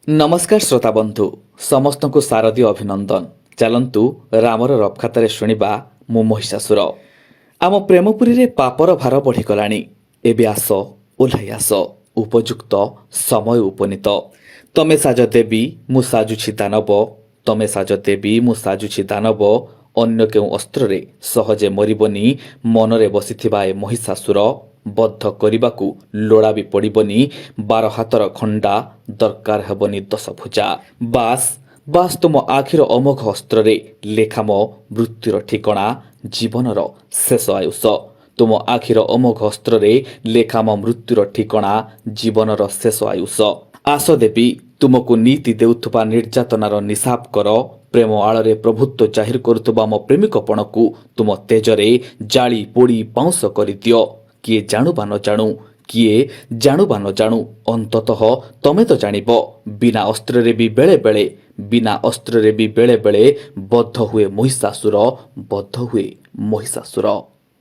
नमस्कार श्रोता बंधु समस्त को शारदीय अभिनंदन। चलंतु रामर रफखातारे शुणिबा मु महिषासुर। आम प्रेमपुरी रे पापर भार बढ़ीगलाणी। एबे आस ओह्लाई आस, उपयुक्त समय उपनीत। तमे साज देवी मु साजुछि दानव, तमे साज देवी मु साजुछि दानव। अन्य केउ अस्त्रे सहजे मरिबनी मनरे बसिथिबा ए महिषासुर। बद्ध करने लोड़ा भी पड़बनी 12 हाथर खंडा, दरकार हेबनी 10 भुजा। बास बास तुम आखिर अमोघ अस्त्र लेखाम मृत्युर ठिकणा, जीवनर शेष आयुष। तुम आखिर अमोघ अस्त्र लेखाम मृत्युर ठिकणा, जीवनर शेष आयुष। आस देवी तुमको नीति देउथुबा निर्यातनार निशाब कर। प्रेम आଳରେ प्रभुत्व जाहिर करुथुबा मो प्रेमिकपणକୁ तुम तेजरे जाली पोड़ी पाउंस करिदियो। किए जानू बा न जानू, किए जानू बा न जानू, अंततः तमे तो जानिब। बिना अस्त्रे भी बेले बेले, बिना अस्त्रे भी बेले बेले बद्ध हुए महिषासुर, बद्ध हुए महिषासुर।